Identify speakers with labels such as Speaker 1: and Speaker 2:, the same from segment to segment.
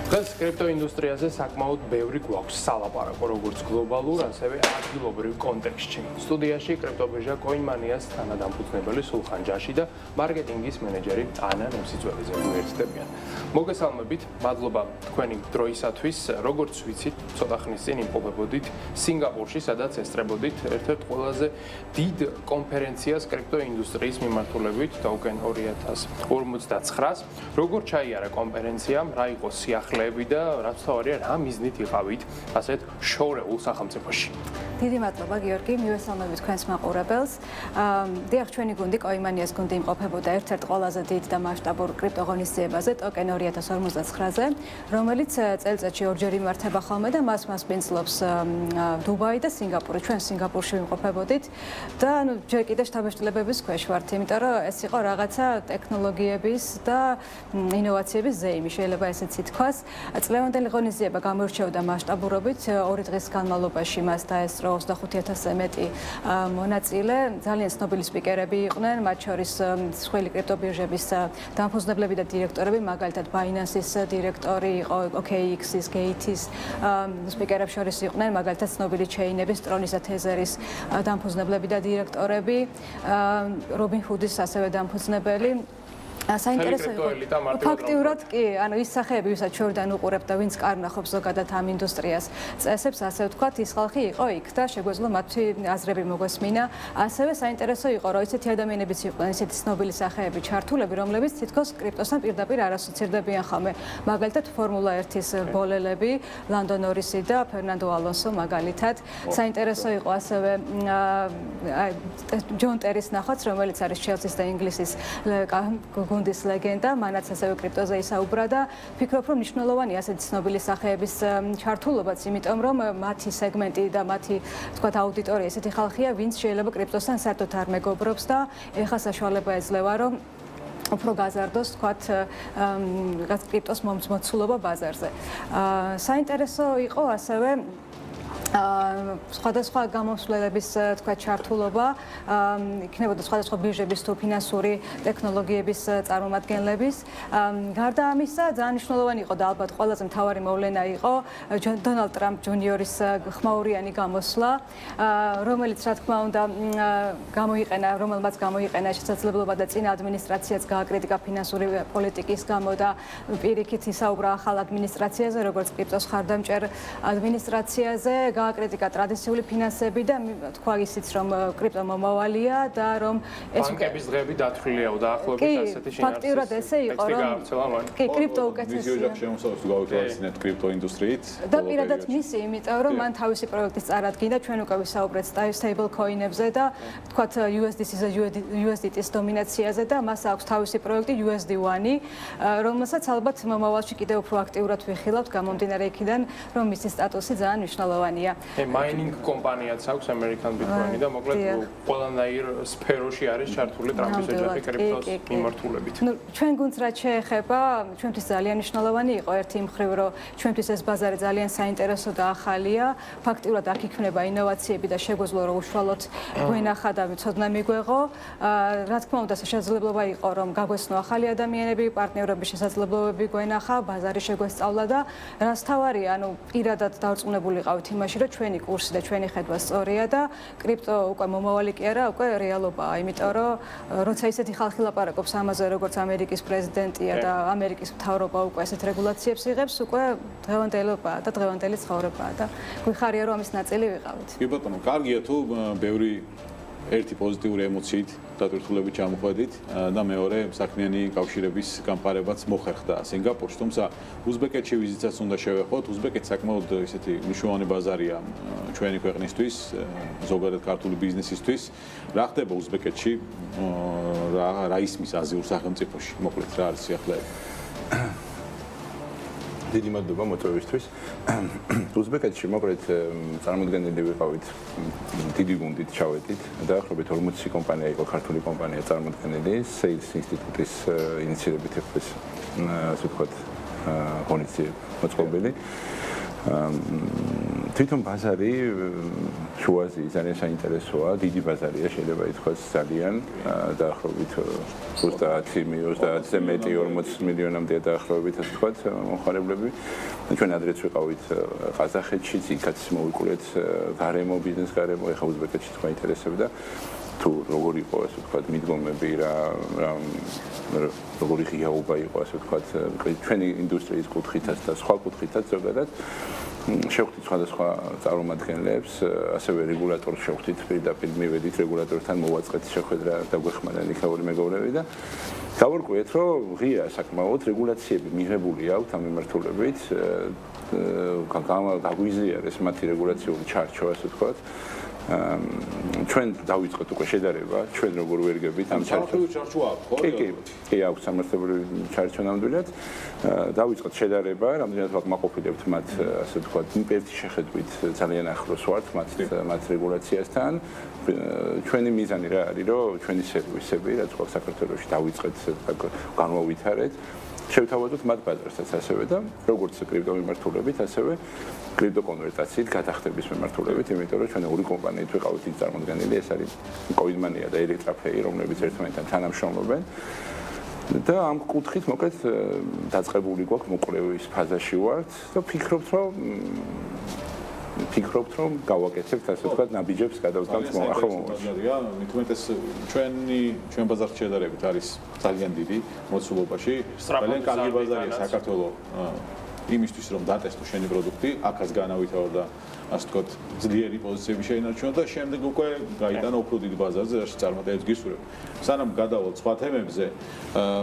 Speaker 1: დღეს კრიპტოინდუსტრიაზე საკმაოდ ბევრი გვაქვს სალაპარაკო, როგორც გლობალურ, ასევე ადგილობრივ კონტექსტში. სტუდიაში კრიპტობირჟა CoinMania-ს თანადამფუძნებელი სულხან ჯაში და მარკეტინგის მენეჯერი ანა ნემსიწველიძე გვერდდებიან. მოგესალმებით, მადლობა თქვენი დროისათვის. როგორც ვიცით, ცოტა ხნის წინ იმყოფებოდით სინგაპურში, სადაც ესწრებოდით ერთ-ერთ ყველაზე დიდ კონფერენციას კრიპტოინდუსტრიის მიმართულებით Token 2059-ს. როგორ ჩაიარა კონფერენციამ, რა იყო სიახლეები და რაც თავარია, რა მიზნით იყავით ასეთ შორეულ სახელმწიფოში.
Speaker 2: დიდი მადლობა გიორგი, მივესალმებით თქვენს მაყურებელს. დიახ, ჩვენი გუნდი CoinMania-ს გუნდი იმყოფებოდა ერთ-ერთ ყველაზე დიდ და მასშტაბურ კრიპტოღონისძიებაზე, Token 2059-ზე, რომელიც წელიწადში ორჯერ იმართება ხოლმე და მას პინძლობს დუბაი და სინგაპური. ჩვენ სინგაპურში ვიმყოფებოდით და ჯერ კიდევ შთაბეჭდილებების ქვეშ ვართ, იმიტომ რომ ეს იყო რაღაცა ტექნოლოგიების და ინოვაციების ზეიმი, შეიძლება ესეც ითქვას. წლევანდელი ღონისძიება გამოირჩეოდა მასშტაბურობით, 2 დღის განმავლობაში მას დაესწრო 25,000-ზე მეტი მონაწილე, ძალიან ცნობილი სპიკერები იყვნენ, მათ შორის მსხვილი კრიპტობირჟების დამფუძნებლები და დირექტორები, მაგალითად Binance-ის დირექტორი იყო, OKX-ის, Gate-ის სპიკერებს შორის იყვნენ, მაგალითად ცნობილი ჩეინების, Tron-ის და Tether-ის დამფუძნებლები და დირექტორები, Robinhood-ის ასევე დამფუძნებელი. საინტერესო იყო ფაქტიურად კი, ანუ ის სახეები, ვისაც შორიდან უყურებთ და ვინც კარნახობს ზოგადად ამ ინდუსტრიას წესებს, ასე ვთქვათ, ის ხალხი იყო იქ და შეგვეძლო მათი აზრები მოგესმინა. ასევე საინტერესო იყო, რომ ისეთი ადამიანებიც იყვნენ, ისეთი ცნობილი სახეები, ჩართულები, რომლებიც თითქოს კრიპტოსთან პირდაპირ არ ასოცირდებიან ხოლმე. მაგალითად, Formula 1-ის ბოლელები, Lando Norris-ი და Fernando Alonso მაგალითად. საინტერესო იყო ასევე John Terry-ს ნახვაც, რომელიც არის Chelsea-ის და ინგლისის გუნდის ლეგენდა, მანაც ასევე კრიპტოზე ისაუბრა და ფიქრობ, რომ მნიშვნელოვანია ასეთი ცნობილი სახეების ჩართულობაც, იმიტომ რომ მათი სეგმენტი და მათი, თქვათ, აუდიტორია ესეთი ხალხია, ვინც შეიძლება კრიპტოსთან საერთოდ არ მეგობრობს და ეხა საშუალება ეძლევა, რომ უფრო გაზარდოს, თქვათ, კრიპტოს მოცულობა ბაზარზე. საინტერესო იყო ასევე სხვადასხვა გამოსვლელების, თქვათ, ჩართულობა, იქნებოდა სხვადასხვა ბირჟების თუ ფინანსური ტექნოლოგიების წარმომადგენლების. გარდა ამისა, ძალიან მნიშვნელოვანი იყო და ალბათ ყველაზე მთავარი მოვლენა იყო Donald Trump Jr-ის ხმაურიანი გამოსვლა, რომელიც, რა თქმა უნდა, რომელმაც გამოიყენა შესაძლებლობა და წინა ადმინისტრაციაც გააკრიტიკა ფინანსური პოლიტიკის გამო და პირიქით ისაუბრა ახალ ადმინისტრაციაზე, როგორც კრიპტოს ხარდამჭერ ადმინისტრაციაზე, გააკრიტიკა ტრადიციული ფინანსები და თქვა ისიც, რომ კრიპტო მომავალია და რომ ეს
Speaker 1: ბანკების დღეები დათვლილია დაახლოებით ასეთი შინაარსის.
Speaker 2: ფაქტიურად ესე იყო, რომ კი, კრიპტო უკეთესია.
Speaker 3: ვიზიოჯახ შემოსავლებს გავაკეთეთ კრიპტოინდუსტრიით.
Speaker 2: და პირადად მისი, იმიტომ რომ მან თავისი პროექტის წარადგინა, ჩვენ უკვე ვისაუბრეთ stable coin-ებზე და თქვათ USDT-ის დომინაციაზე და მას აქვს თავისი პროექტი USD1, რომელსაც ალბათ მომავალში კიდევ უფრო აქტიურად ვიხილავთ, გამომდინარე იქიდან, რომ მისი სტატუსი ძალიან მნიშვნელოვანია.
Speaker 1: მაინინგ კომპანიაც აქვს American Bitcoin-ი და მოკლედ ყველანაირ სფეროში არის ჩართული ტრამპის ოჯახი კრიპტოს მიმართულებით.
Speaker 2: ჩვენ გუნდს რაც შეეხება, ჩვენთვის ძალიან მნიშვნელოვანი იყო ერთი მხრივ, რომ ჩვენთვის ეს ბაზარი ძალიან საინტერესო და ახალია. ფაქტიურად აქ იქნება ინოვაციები და შეგვეძლო რომ უშუალოდ გვენახა და ცოდნა მიგვეღო. რა თქმა უნდა, შესაძლებლობა იყო რომ გაგვესნო ახალი ადამიანები, პარტნიორების შესაძლებლობები გვენახა, ბაზარი შეგვესწავლა და რაც თავარია, ანუ პირადად დარწმუნებული ყავით იმაში, რომ ჩვენი კურსი და ჩვენი ხედვა სწორია და კრიპტო უკვე მომავალი კი არა, უკვე რეალობაა, იმიტომ რომ როცა ისეთი ხალხი ლაპარაკობს ამაზე, როგორც ამერიკის პრეზიდენტია და ამერიკის მთავრობა უკვე ესეთ რეგულაციებს იღებს, უკვე დღევანდელობაა და დღევანდელი ცხოვრებაა და გვიხარია, რომ ამის ნაწილი ვიყავით.
Speaker 3: კი ბატონო, კარგია თუ ბევრი ერთი პოზიტიური ემოციით დატვირთულებით ჩამოხვედით და მეორე საქმიანი კავშირების გამყარებაც მოხერხდა სინგაპურში, თუმცა უზბეკეთში ვიზიტსაც უნდა შევეხოთ. უზბეკეთი საკმაოდ ისეთი მნიშვნელოვანი ბაზარია ჩვენი ქვეყნისთვის, ზოგადად ქართული ბიზნესისთვის. რა ხდება უზბეკეთში, რა ისმის აზიურ სახელმწიფოში, მოკლედ რა არის სიახლეები?
Speaker 4: დიდი მადლობა მოწვევისთვის. უზბეკეთში მოკლედ წარმოდგენილი ვიყავით, დიდი გუნდით ჩავედით. დაახლოებით 40 კომპანია იყო, ქართული კომპანია წარმოდგენილი, Sales ინსტიტუტის ინიციირებით ეს ასე ვთქვათ, ღონისძიება მოწყობილი. თვითონ ბაზარი შუაზე ძალიან საინტერესოა, დიდი ბაზარია, შეიძლება ითქვას ძალიან დაახლოებით 30-30-ზე მეტი 40 მილიონამდე დაახლოებით ასე ვთქვათ მომხმარებლები. ჩვენ ადრეც ვიყავით ყაზახეთშიც, იქაც მოვიკვლეთ გარემო, ბიზნეს გარემო, ეხლა უზბეკეთში თქვა ინტერესებდა. თუ როგორ იყო ასე ვთქვათ მიდგომები რა როგორი ღიაობა იყო ასე ვთქვათ ჩვენი ინდუსტრიის კუთხითაც და სხვა კუთხითაც ზოგადად შევხვდით სხვადასხვა წარმომადგენლებს, ასევე რეგულატორს შევხვდით პირდაპირ მივედით რეგულატორთან მოვაწყეთ შეხვედრა დაგვეხმარნენ იქაური მეგობრები და გავარკვიეთ რომ ღია საკმაოდ რეგულაციები მიღებული აქვთ ამ მიმართულებით გაგვიზიარეს მათი რეგულაციული ჩარჩო ასე ვთქვათ ჩვენ დავიწყეთ უკვე შედარება, ჩვენ როგორ ვერგებით ამ
Speaker 3: ჩარჩო აქვს, ხო?
Speaker 4: კი, აქვს სამართლებრივი ჩარჩო ნამდვილად. დავიწყეთ შედარება, რამდენად ვაკმაყოფილებთ მათ, ასე ვთქვათ, ერთი შეხედვით ძალიან ახლოს ვართ მათ რეგულაციასთან. ჩვენი მიზანი რა არის, რომ ჩვენი სერვისები, რაც გვაქვს საქართველოში, დავიწყეთ განვავითარეთ. შევთავაზოთ მათ ბაზარსაც ასევე და როგორც კრიპტო მიმართულებით, ასევე კრიპტო კონვერტაციით გადახდების მიმართულებით, იმიტომ რომ ჩვენ ორი კომპანიით ვიყავით ის წარმოდგენილი, ეს არის Coinmania და Electrapay, რომლებიც ერთმანეთთან თანამშრომლობენ. და ამ კუთხით მოკლედ დაწყებული გვაქვს მოკვლევის ფაზაში ვართ და ფიქრობთ რომ გავაკეთებთ ასე ვთქვათ ნაბიჯებს გადავწყვეტთ ახლა
Speaker 3: ბაზარია მithumetes ჩვენ ბაზარში შედარებით არის ძალიან დიდი მოცულობაში ძალიან კარგი ბაზარია საქართველოს იმისთვის რომ დატესტო შენი პროდუქტი აქაც განავითარო და ასე ვთქვათ ძლიერი პოზიციები შეინარჩუნო და შემდეგ უკვე გაიტანა უფრო დიდ ბაზარზე რაში წარმატებებს გისურვებ სანამ გადავალ სხვა თემებზე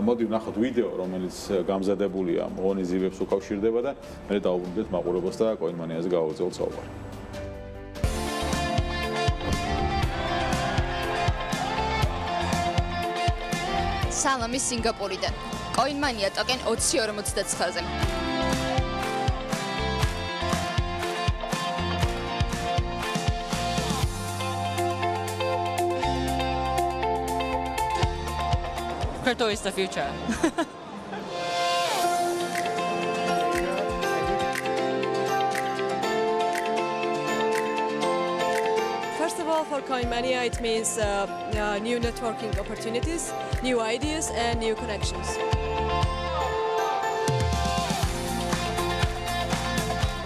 Speaker 3: მოდი ვნახოთ ვიდეო რომელიც გამზადებულია მონიზივებს უკავშირდება და მე დავუბრუნდეთ მაყურებელს და Coinmania-ზე გავაგრძელოთ საუბარი
Speaker 5: სალამი სინგაპურიდან Coinmania token 2049-ზე
Speaker 6: Crypto is the future.
Speaker 7: First of all, for Coinmania, it means new networking opportunities, new ideas, and new connections.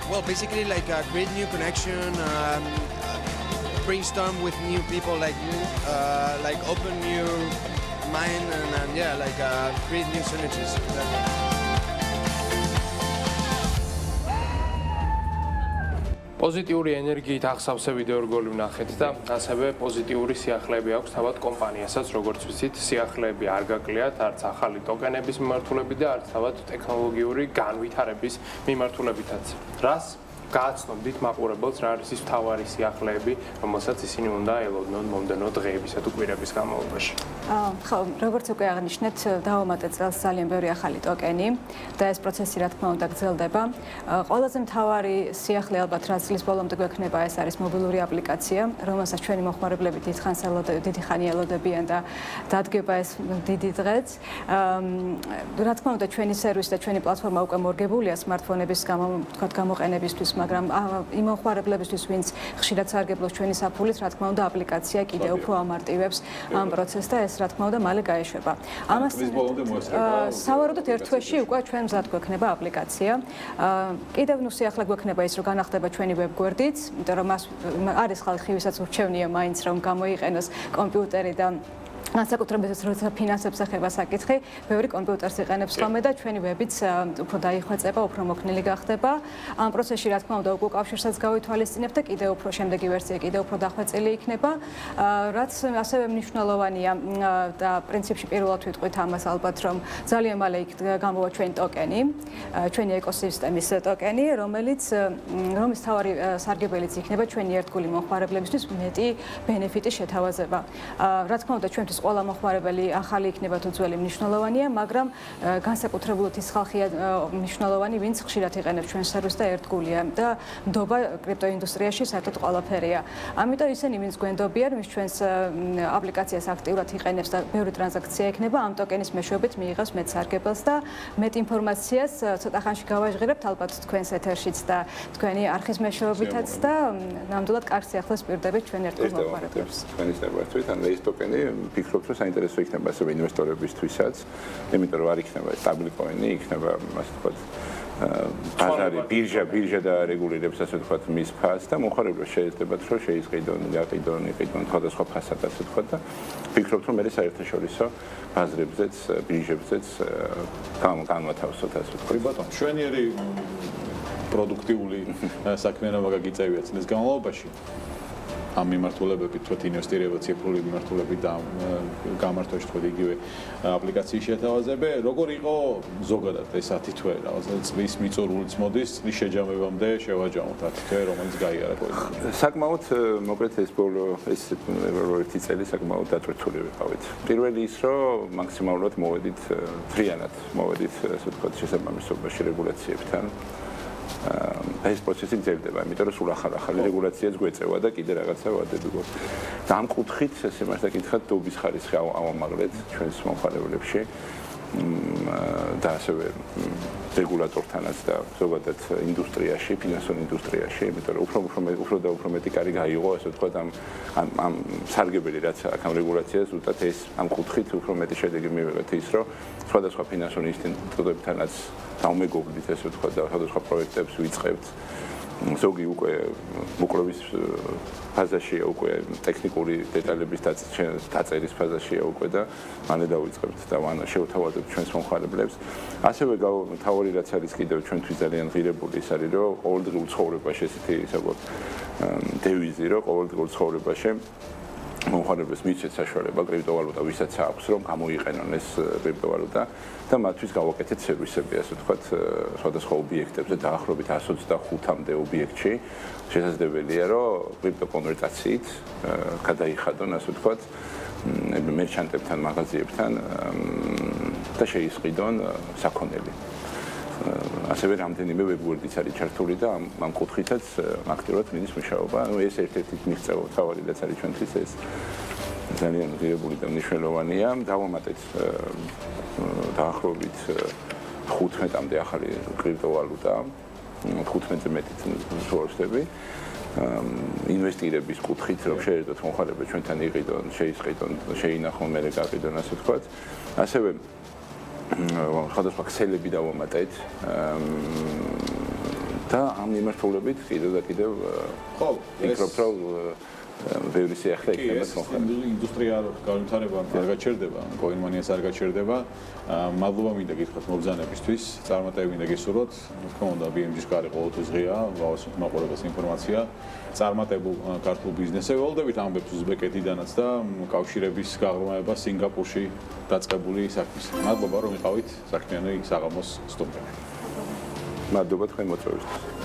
Speaker 8: Well, basically, like create new connection, brainstorm with new people like you, like open new mind and yeah, like create new synergies.
Speaker 1: პოზიტიური ენერგიით ახსავსე ვიდეო რგოლი ვნახეთ და ასევე პოზიტიური სიახლეები აქვს თავად კომპანიასაც, როგორც ვიცით, სიახლეები არ გაკლიათ არც ახალი ტოკენების მიმართულებით და არც თავად ტექნოლოგიური განვითარების მიმართულებითაც. რას გააცნობდით მაყურებელს რა არის ის მთავარი სიახლეები, რომელსაც ისინი უნდა ელოდნონ მომდენო დღეებისა თუ კვირების განმავლობაში.
Speaker 2: ხო, როგორც უკვე აღნიშნეთ, დავამატეთ წელს ძალიან ბევრი ახალი ტოკენი და ეს პროცესი რა თქმა უნდა გრძელდება. ყველაზე მთავარი სიახლე ალბათ რაც წლის ბოლომდე გვექნება, ეს არის მობილური აპლიკაცია, რომელსაც ჩვენი მომხმარებლები დიდი ხანი ელოდებიან და დადგება ეს დიდი დღეც. რა თქმა უნდა, ჩვენი სერვისი და ჩვენი პლატფორმა უკვე მორგებულია smartphone-ების გამოყენებისთვის, მაგრამ იმ მომხმარებლებისთვის, ვინც ხშირად სარგებლობს ჩვენი საფულით, რა თქმა უნდა, აპლიკაცია კიდევ უფრო ამარტივებს ამ პროცესს და ეს რა თქმა უნდა მალე გაეშვება.
Speaker 3: ამას
Speaker 2: სავარაუდოდ ერთ თვეში უკვე ჩვენ მზად გვექნება აპლიკაცია. კიდევ სიახლე გვექნება ის, რომ განახდება ჩვენი ვებგვერდიც, იმიტომ რომ არის ხალხი, ვისაც ურჩევნია მაინც რომ გამოიყენოს კომპიუტერი და განსაკუთრებით როცა ფინანსებს ეხება საკითხი, ბევრი კომპიუტერს იყენებს ხოლმე და ჩვენი ვებიც უფრო დაიხვეწება, უფრო მოქნილი გახდება. ამ პროცესში რა თქმა უნდა უკვე კავშირსაც გავითვალისწინებთ და კიდევ უფრო შემდეგი ვერსია კიდევ უფრო დახვეწილი იქნება. რაც ასევე მნიშვნელოვანია და პრინციპში პირველად ვიტყვით ამას ალბათ რომ ძალიან მალე იქ გამოვა ჩვენი ტოკენი, ჩვენი ეკოსისტემის ტოკენი, რომლის თავარი სარგებელიც იქნება ჩვენი ერთგული მომხმარებლებისთვის მეტი ბენეფიტის შეთავაზება. რა თქმა უნდა ჩვენთვის ყველა მოხმარებელი ახალი იქნება თუ ძველი მნიშვნელოვანია, მაგრამ განსაკუთრებულად ის ხალხია მნიშვნელოვანი, ვინც ხშირად იყენებს ჩვენ სერვისს და ერთგულია და ნდობა კრიპტოინდუსტრიაში საერთოდ ყველაფერია. ამიტომ ისინი, ვინც გვენდობიან, ვინც ჩვენს აპლიკაციას აქტიურად იყენებს და ბევრი ტრანზაქცია ექნება, ამ ტოკენის მეშვეობით მიიღებს მეტ სარგებელს და მეტ ინფორმაციას ცოტა ხანში გავაჟღერებთ ალბათ თქვენს ეთერშიც და თქვენი არხის მეშვეობითაც და ნამდვილად კარგ სიახლეს პირდებით ჩვენ ერთგულ მოხმარებლებს.
Speaker 4: თქვენი სტაბილურობით, ან ეს ტოკენი ფიქრობთ, რომ საინტერესო იქნება ასევე ინვესტორებისთვისაც, იმიტომ რომ არ იქნება სტაბილი კოინი, იქნება ასე ვთქვათ ბაზარი, ბირჟა და რეგულირებს ასე ვთქვათ მის ფასს და მოხარებლებს შეეძლებათ, რომ შეიზღიდონ, გაყიდონ, იყიდონ სხვადასხვა ფასად ასე ვთქვათ და ფიქრობთ, რომ მე საერთაშორისო ბაზრებზეც, ბირჟებზეც განვათავსოთ ასე ვთქვათ.
Speaker 3: ბატონო, შვენიერი პროდუქტიული საქმიანობა გაგიწევია წლის განმავლობაში. ამ მიმართულებებით თქვათ ინვესტირება ციფრული მიმართულებით და გამართვაში თქვათ იგივე აპლიკაციის შეთავაზება, როგორ იყო ზოგადად ეს 10 თვე, რაღაცა წლის მიწურულიც მოდის, წლის შეჯამებამდე შევაჯამოთ 10 თვე, რომელიც გაიარა კოინი.
Speaker 4: საკმაოდ მოკლედ ეს ერთი წელი საკმაოდ დაწვრთული ვიყავით. პირველი ის, რომ მაქსიმალურად მოვედით თრიანად, მოვედით ასე ვთქვათ შესაბამისობაში რეგულაციებთან. ეს პროცესი გრძელდება, იმიტომ რომ სულ ახალი რეგულაციაც გვეწევა და კიდე რაღაცა ვადები გვაქვს. და ამ კუთხით, ესე მას დაკითხათ, დობის ხარისხი ავამაღლეთ ჩვენს მომხმარებლებში და ასევე რეგულატორთანაც და ზოგადად ინდუსტრიაში, ფინანსურ ინდუსტრიაში, იმიტომ რომ უფრო მეტი კარი გაიღო, ასე ვთქვათ, ამ სარგებელი რაც აქ ამ რეგულაციას ზუსტად ეს ამ კუთხით უფრო მეტი შედეგი მივიღეთ ის, რომ სხვადასხვა ფინანსურ ინსტიტუტებთანაც დავმეგობრდით, ასე ვთქვათ, და სხვადასხვა პროექტებს ვიწყებთ. ზოგი უკვე მოკრობის ფაზაშია, უკვე ტექნიკური დეტალების დაწერის ფაზაშია უკვე და მალე დავიწყებთ და შევთავაზებთ ჩვენს მომხმარებლებს. ასევე თავი რაც არის კიდევ ჩვენთვის ძალიან ღირებული ის არის, რომ ყოველდღიურ ცხოვრებაში ესეთი საკუთარ დევიზი, რომ ყოველდღიურ ცხოვრებაში მომხმარებელს მიცეთ საშუალება კრიპტოვალუტა ვისაც აქვს რომ გამოიყენონ ეს კრიპტოვალუტა და მათთვის გავაკეთეთ სერვისები ასე ვთქვათ სხვადასხვა ობიექტებზე დაახლოებით 125-მდე ობიექტში შესაძლებელია რომ კრიპტოკონვერტაციით გადაიხადონ ასე ვთქვათ მერჩანტებთან მაღაზიებთან და შეისყიდონ საქონელი ასევე რამდენიმე ვებგვერდიც არის ჩართული და ამ კუთხითაც აქტიურად მიდის მუშაობა. ანუ ეს ერთ-ერთი მიღწევა თავი რაც არის ჩვენთვის ეს ძალიან ღირებული და მნიშვნელოვანია. დავამატეთ დაახლოებით 15-მდე ახალი კრიპტოვალუტა, 15-ზე მეტიც ვსვარწები. ინვესტირების კუთხით რომ შეეძლოთ მომხმარებლებს ჩვენთან იყიდონ, შეისყიდონ, შეინახონ, მერე გაყიდონ ასე ვთქვათ. ასევე სხვადასხვა ქსელები დავამატეთ და ამ მიმართულებით კიდევ და კიდევ ვფიქრობ რომ ბევრი სიახლე იქნება
Speaker 3: მომხმარებლებს. ინდუსტრია განვითარება არ გაჩერდება, კოინმანიას არ გაჩერდება. მადლობა მინდა გითხრათ მობრძანებისთვის, წარმატებები მინდა გესურვოთ. თქმა უნდა, BMG-ს კარი ყოველთვის ღია, გავასვით მაყურებელს ინფორმაცია. წარმატებულ ქართულ ბიზნესზე ველოდებით ამბებს უზბეკეთიდანაც და კავშირების გაღრმავება სინგაპურში დაწყებული საქმის. მადლობა რომ იყავით საქმიანი საღამოს სტუმრები.
Speaker 4: მადლობა თქვენ მოწვევისთვის.